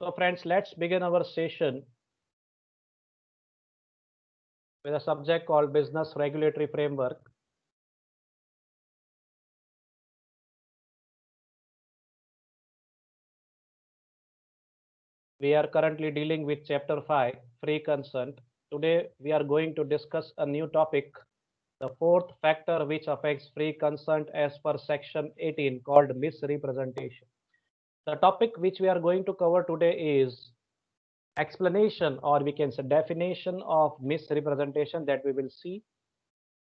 So friends, let's begin our session with a subject called Business Regulatory Framework. We are currently dealing with Chapter 5, Free Consent. Today, we are going to discuss a new topic, the fourth factor which affects free consent as per Section 18 called misrepresentation. The topic which we are going to cover today is explanation, or we can say definition of misrepresentation, that we will see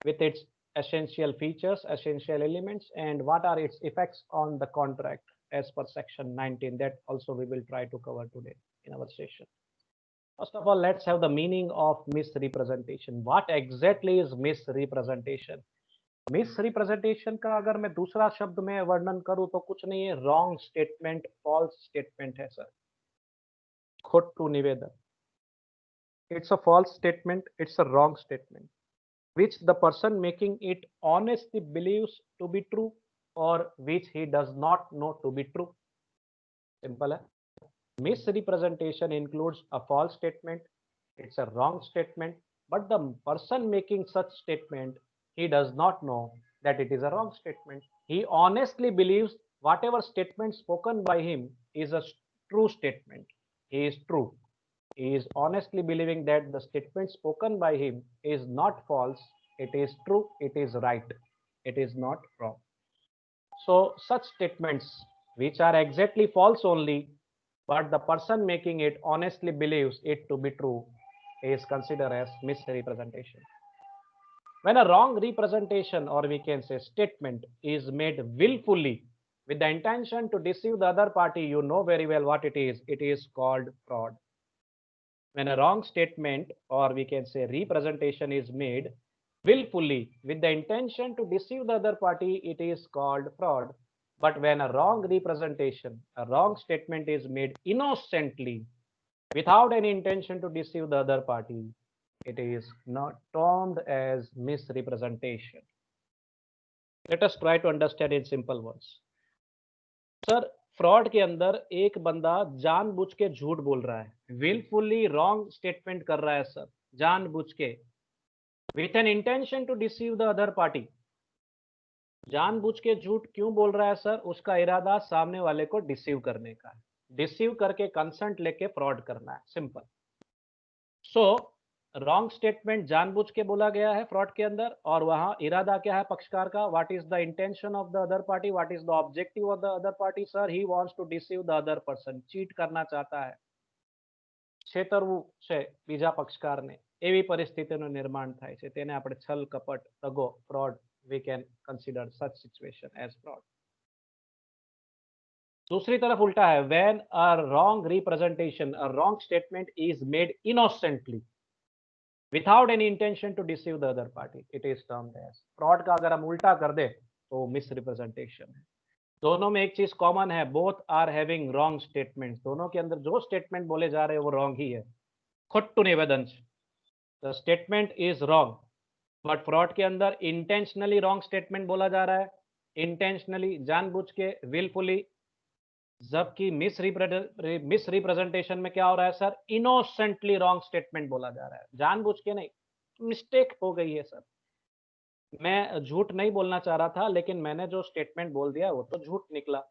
with its essential features, essential elements, and what are its effects on the contract as per Section 19. That also we will try to cover today in our session. First of all, let's have the meaning of misrepresentation. What exactly is misrepresentation? Misrepresentation का अगर मैं दूसरा शब्द में वर्णन करूं तो कुछ नहीं है, रॉन्ग स्टेटमेंट, फॉल्स स्टेटमेंट है सर, खोटू निवेदन. It's a false statement, it's a wrong statement which the person making it honestly believes to be true or which he does not know to be true. Simple है. Misrepresentation includes a false statement, it's a wrong statement, but the person making such statement, he does not know that it is a wrong statement. He honestly believes whatever statement spoken by him is a true statement. He is true. He is honestly believing that the statement spoken by him is not false, it is true, it is right, it is not wrong. So, such statements which are exactly false only, but the person making it honestly believes it to be true, is considered as misrepresentation. When a wrong representation, or we can say statement, is made willfully with the intention to deceive the other party, you know very well what it is called fraud. When a wrong statement, or we can say representation, is made willfully with the intention to deceive the other party, it is called fraud. But when a wrong representation, a wrong statement is made innocently without any intention to deceive the other party, it is not termed as misrepresentation. Let us try to understand in simple words. Sir, fraud के अंदर एक बंदा जानबूझ के झूठ बोल रहा है, विलफुली रॉन्ग स्टेटमेंट कर रहा है सर, जानबूझ के, with an intention to deceive the other party. जानबूझ के झूठ क्यों बोल रहा है सर? उसका इरादा सामने वाले को डिसीव करने का है, डिसीव करके कंसेंट लेके फ्रॉड करना है, सिंपल. सो रॉन्ग स्टेटमेंट जानबूझ के बोला गया है फ्रॉड के अंदर, और वहां इरादा क्या है पक्षकार का? What is the intention of the other party, what is the objective of the other party? Sir, he wants to deceive the other person, cheat करना चाहता है, છેતરવું છે બીજા પક્ષકારને, એવી પરિસ્થિતિનું નિર્માણ થાય છે, તેને આપણે છલ કપટ દગો, fraud, we can consider such situation as fraud. दूसरी तरफ उल्टा है, when a wrong representation, a wrong statement is made innocently without any intention to deceive the other party, it is termed as fraud. का अगर हम उल्टा कर दे तो मिसरिप्रेजेंटेशन है. दोनों में एक चीज कॉमन है, both are having wrong statements. दोनों के अंदर जो स्टेटमेंट बोले जा रहे हैं वो रॉन्ग ही है, खोटू निवेदन. The statement is wrong, but fraud के अंदर इंटेंशनली रॉन्ग स्टेटमेंट बोला जा रहा है, इंटेंशनली, जानबूझ के, विलफुली. जबकि मिसरिप्रेजेंटेशन में क्या हो रहा है सर? इनोसेंटली रॉन्ग स्टेटमेंट बोला जा रहा है, जानबूझ के नहीं, मिस्टेक हो गई है सर. मैं झूठ नहीं बोलना चाह रहा था, लेकिन मैंने जो स्टेटमेंट बोल दिया वो तो झूठ निकला.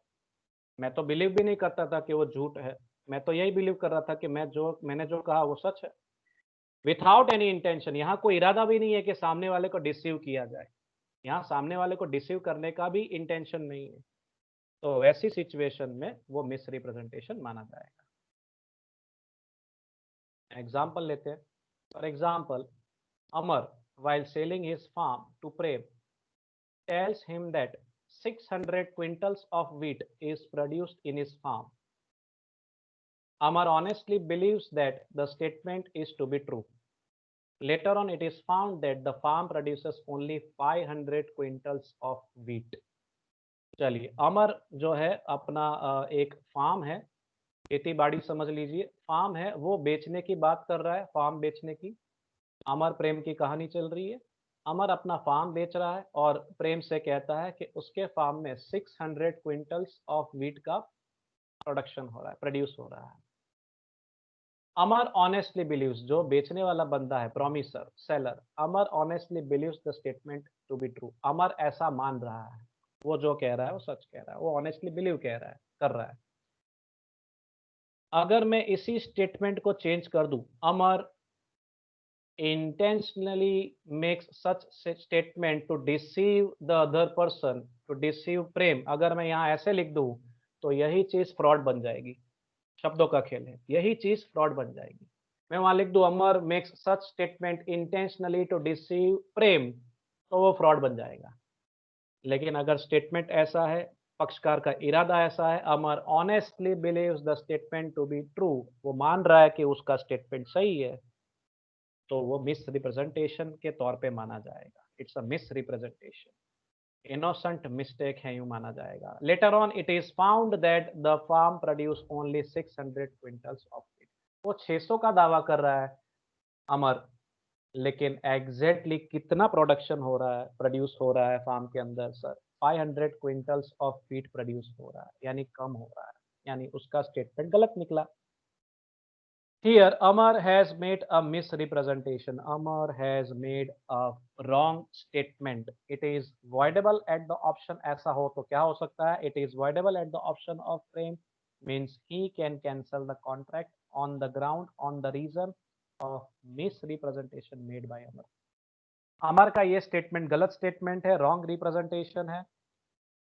मैं तो बिलीव भी नहीं करता था कि वो झूठ है, मैं तो यही बिलीव कर रहा था कि मैंने जो कहा वो सच है, विथआउट एनी इंटेंशन. यहाँ कोई इरादा भी नहीं है कि सामने वाले को डिसीव किया जाए, यहाँ सामने वाले को डिसीव करने का भी इंटेंशन नहीं है, तो वैसी सिचुएशन में वो मिसरिप्रेजेंटेशन माना जाएगा. एग्जाम्पल लेते हैं. For example, Amar, while selling his farm to Prem, tells him that 600 quintals of wheat is produced in his farm. Amar honestly believes that the statement is to be true. Later on, it is found that the farm produces only 500 quintals of wheat. चलिए, अमर जो है अपना एक farm है, खेती बाड़ी समझ लीजिए, फार्म है, वो बेचने की बात कर रहा है, फार्म बेचने की. अमर प्रेम की कहानी चल रही है. अमर अपना फार्म बेच रहा है और प्रेम से कहता है कि उसके फार्म में 600 क्विंटल्स ऑफ व्हीट का प्रोडक्शन हो रहा है, प्रोड्यूस हो रहा है. अमर ऑनेस्टली बिलीव्स, जो बेचने वाला बंदा है, promisor, seller, Amar honestly believes the statement to be true. Amar ऐसा मान रहा है, वो जो कह रहा है वो सच कह रहा है, वो ऑनेस्टली बिलीव कह रहा है, कर रहा है। अगर मैं इसी स्टेटमेंट को चेंज कर दूं, अमर intentionally makes such statement to deceive the other person, to deceive प्रेम, अगर मैं यहाँ ऐसे लिख दूं तो यही चीज फ्रॉड बन जाएगी। शब्दों का खेल है, यही चीज फ्रॉड बन जाएगी। मैं वहां लिख दूं Amar makes such statement intentionally to deceive Prem, तो वो फ्रॉड बन जाएगा। लेकिन अगर स्टेटमेंट ऐसा है, पक्षकार का इरादा ऐसा है, Amar honestly believes the statement to be true, वो मान रहा है कि उसका स्टेटमेंट सही है, तो वो मिस रिप्रेजेंटेशन के तौर पे माना जाएगा। It's a misrepresentation, innocent mistake है यूं माना जाएगा। Later on it is found that the farm produce only 600 quintals of wheat. वो 600 का दावा कर रहा है अमर, लेकिन एग्जैक्टली कितना प्रोडक्शन हो रहा है, प्रोड्यूस हो रहा है फार्म के अंदर sir, 500 quintals of wheat produce हो रहा है, यानी कम हो रहा है, यानी उसका स्टेटमेंट गलत निकला। Here, Amar has made a misrepresentation. Amar has made a wrong statement. It is voidable at the option. ऐसा हो तो क्या हो सकता है? It is voidable at the option of frame, means he can cancel the contract on the ground, on the reason of misrepresentation made by Amar. अमर का ये statement गलत स्टेटमेंट है, रॉन्ग रिप्रेजेंटेशन है।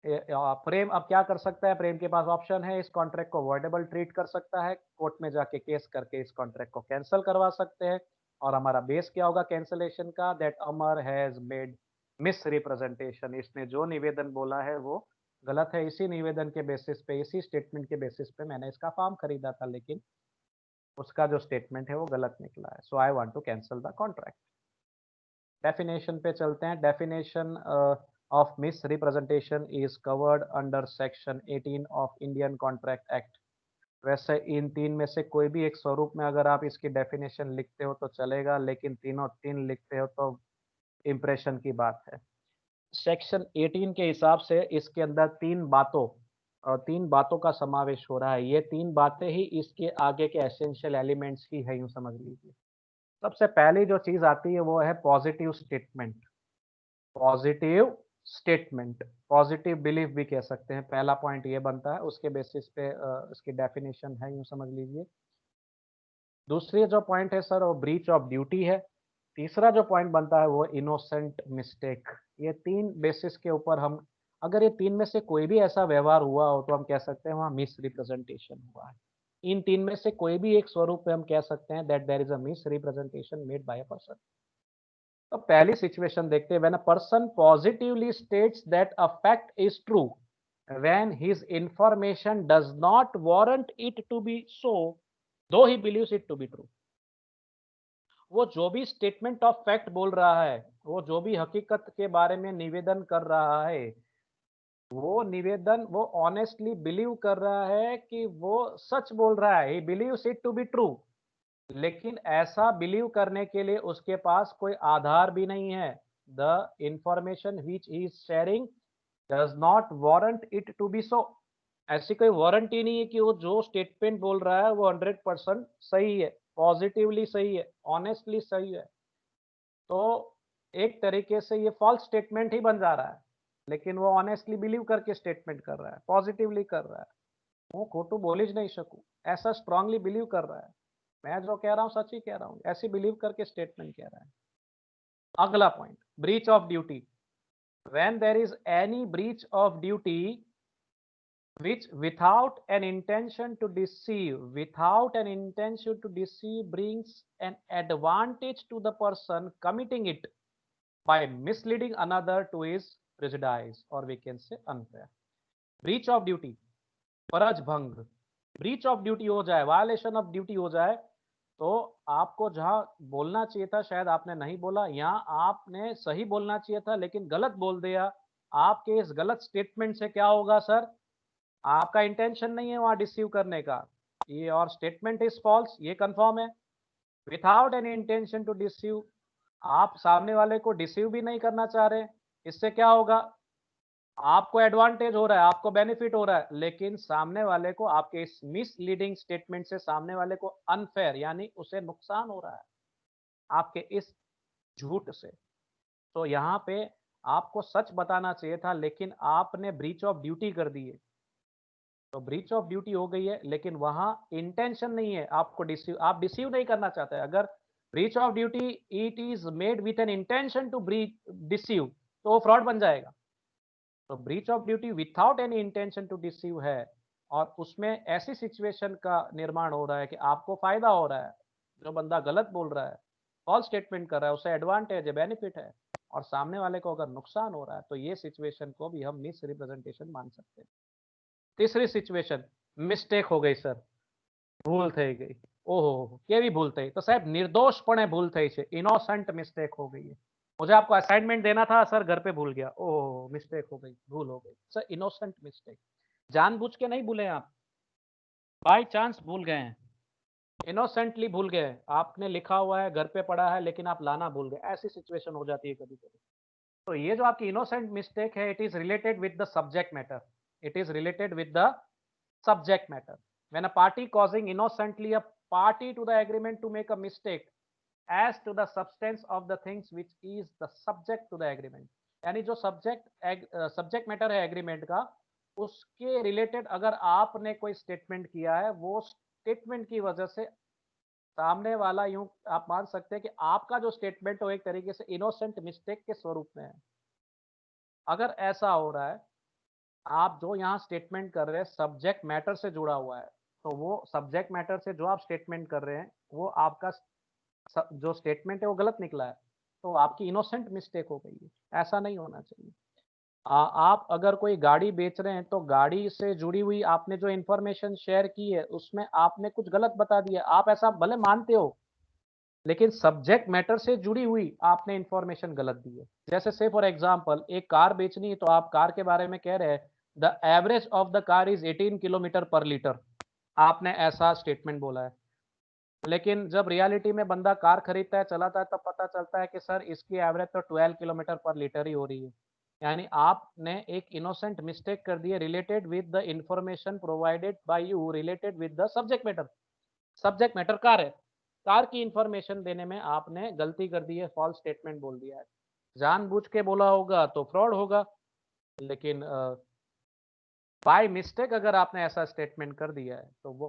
प्रेम अब क्या कर सकता है? प्रेम के पास ऑप्शन है, इस कॉन्ट्रैक्ट को वॉइडेबल ट्रीट कर सकता है, कोर्ट में जाके केस करके इस कॉन्ट्रैक्ट को कैंसिल करवा सकते हैं। और हमारा बेस क्या होगा कैंसिलेशन का? That Amar has made miss representation, इसने जो निवेदन बोला है वो गलत है। इसी निवेदन के बेसिस पे, इसी स्टेटमेंट के बेसिस पे मैंने इसका फॉर्म खरीदा था, लेकिन उसका जो स्टेटमेंट है वो गलत निकला है। So I want to cancel the contract. Definition पे चलते हैं। Definition of misrepresentation is covered under section 18 of Indian contract act. वैसे इन तीन में से कोई भी एक स्वरूप में अगर आप इसकी डेफिनेशन लिखते हो तो चलेगा, लेकिन तीनों तीन लिखते हो तो इम्प्रेशन की बात है। सेक्शन 18 के हिसाब से इसके अंदर तीन बातों का समावेश हो रहा है। ये तीन बातें ही इसके आगे के एसेंशियल एलिमेंट्स ही है, यूं समझ लीजिए। सबसे पहली जो चीज आती है वो है positive statement. Positive statement, positive belief भी कह सकते हैं। पहला पॉइंट ये बनता है, उसके बेसिस पे इसकी डेफिनेशन है, यूं समझ लीजिए। दूसरी जो पॉइंट है सर वो ब्रीच ऑफ ड्यूटी है। तीसरा जो पॉइंट बनता है वो इनोसेंट मिस्टेक। ये तीन बेसिस के ऊपर हम, अगर ये तीन में से कोई भी ऐसा व्यवहार हुआ हो तो हम कह सकते हैं वहाँ मिस रिप्रेजेंटेशन हुआ है। इन तीन में से कोई भी एक स्वरूप पे हम कह सकते हैं that there is a misrepresentation made by a person. तो पहली सिचुएशन देखते हैं। When a person positively states that a fact is true when his information does not warrant it to be so though he believes it to be true. वो जो भी statement of fact बोल रहा है, वो जो भी हकीकत के बारे में निवेदन कर रहा है, वो निवेदन वो ऑनेस्टली बिलीव कर रहा है कि वो सच बोल रहा है, he believes it to be true. लेकिन ऐसा बिलीव करने के लिए उसके पास कोई आधार भी नहीं है। The information which he is sharing does not warrant it to be so. ऐसी कोई वारंटी नहीं है कि वो जो स्टेटमेंट बोल रहा है वो 100% सही है, पॉजिटिवली सही है, ऑनेस्टली सही है। तो एक तरीके से ये फॉल्स स्टेटमेंट ही बन जा रहा है, लेकिन वो ऑनेस्टली बिलीव करके स्टेटमेंट कर रहा है, पॉजिटिवली कर रहा है। वो खोटू बोल ही नहीं सकूं, ऐसा स्ट्रांगली बिलीव कर रहा है। मैं जो कह रहा हूँ सच ही कह रहा हूँ, ऐसी बिलीव करके स्टेटमेंट कह रहा है। अगला point, breach of duty. When there is any breach of duty which without an intention to deceive brings an advantage to the person committing it by misleading another to his prejudice, or we can say unfair। breach of duty, फर्ज भंग, breach of duty हो जाए, violation of duty हो जाए, तो आपको जहां बोलना चाहिए था शायद आपने नहीं बोला, यहाँ आपने सही बोलना चाहिए था लेकिन गलत बोल दिया। आपके इस गलत स्टेटमेंट से क्या होगा सर? आपका इंटेंशन नहीं है वहां डिसीव करने का, ये और स्टेटमेंट इज फॉल्स, ये कंफर्म है। Without any intention to deceive, आप सामने वाले को डिसीव भी नहीं करना चाह रहे, इससे क्या होगा? आपको एडवांटेज हो रहा है, आपको बेनिफिट हो रहा है, लेकिन सामने वाले को आपके इस मिसलीडिंग स्टेटमेंट से सामने वाले को अनफेयर यानी उसे नुकसान हो रहा है आपके इस झूठ से। तो यहाँ पे आपको सच बताना चाहिए था, लेकिन आपने ब्रीच ऑफ ड्यूटी कर दी है। तो ब्रीच ऑफ ड्यूटी हो गई है, लेकिन वहां इंटेंशन नहीं है आपको डिसीव, आप डिसीव नहीं करना चाहते। अगर breach of duty it is made with an intention to breach deceive, तो वो फ्रॉड बन जाएगा। तो breach of duty without any intention to deceive है, और उसमें ऐसी सिचुएशन का निर्माण हो रहा है कि आपको फायदा हो रहा है, जो बंदा गलत बोल रहा है, फॉल्स स्टेटमेंट कर रहा है, उसे एडवांटेज है, बेनिफिट है, और सामने वाले को अगर नुकसान हो रहा है, तो ये सिचुएशन को भी हम मिस रिप्रेजेंटेशन मान सकते हैं। तीसरी सिचुएशन, मिस्टेक हो गई सर, ભૂલ થઈ ગઈ, ઓહો કેવી ભૂલ થઈ, તો સાહેબ निर्दोषपणे भूल થઈ છે, इनोसेंट मिस्टेक हो गई है। मुझे आपको असाइनमेंट देना था सर, घर पे भूल गया, ओह मिस्टेक हो गई, भूल हो गई सर, इनोसेंट मिस्टेक, जानबूझ के नहीं भूले आप, बाय चांस भूल गए हैं, इनोसेंटली भूल गए, आपने लिखा हुआ है, घर पे पड़ा है, लेकिन आप लाना भूल गए, ऐसी सिचुएशन हो जाती है कभी कभी। तो ये जो आपकी इनोसेंट मिस्टेक है, it is related with the subject matter, it is related with the subject matter. When a party causing innocently a party to the agreement to make a mistake as to the substance of the things which is the subject to the agreement, यानी जो subject matter है agreement का, उसके related अगर आपने कोई statement किया है, वो स्टेटमेंट की वजह से सामने वाला, यूं आप मान सकते हैं कि आपका जो स्टेटमेंट हो एक तरीके से इनोसेंट मिस्टेक के स्वरूप में है। अगर ऐसा हो रहा है, आप जो यहाँ स्टेटमेंट कर रहे हैं सब्जेक्ट मैटर से जुड़ा हुआ है, तो वो सब्जेक्ट मैटर से जो आप स्टेटमेंट कर रहे हैं, वो आपका जो स्टेटमेंट है वो गलत निकला है, तो आपकी इनोसेंट मिस्टेक हो गई है। ऐसा नहीं होना चाहिए। आप अगर कोई गाड़ी बेच रहे हैं, तो गाड़ी से जुड़ी हुई आपने जो इन्फॉर्मेशन शेयर की है, उसमें आपने कुछ गलत बता दिया, आप ऐसा भले मानते हो, लेकिन सब्जेक्ट मैटर से जुड़ी हुई आपने इंफॉर्मेशन गलत दी है। जैसे से फॉर एग्जांपल एक कार बेचनी है, तो आप कार के बारे में कह रहे हैं the average of the car is 18 kilometre पर लीटर, आपने ऐसा स्टेटमेंट बोला है। लेकिन जब रियलिटी में बंदा कार खरीदता है, चलाता है, तब पता चलता है कि सर इसकी एवरेज तो 12 किलोमीटर पर लीटर ही हो रही है। यानी आपने एक इनोसेंट मिस्टेक कर दी है related with the information provided by you related with the subject matter. Subject matter car है, कार की इंफॉर्मेशन देने में आपने गलती कर दी है, फॉल्स स्टेटमेंट बोल दिया है। जानबूझ के बोला होगा तो फ्रॉड होगा, लेकिन बाय मिस्टेक अगर आपने ऐसा स्टेटमेंट कर दिया है, तो वो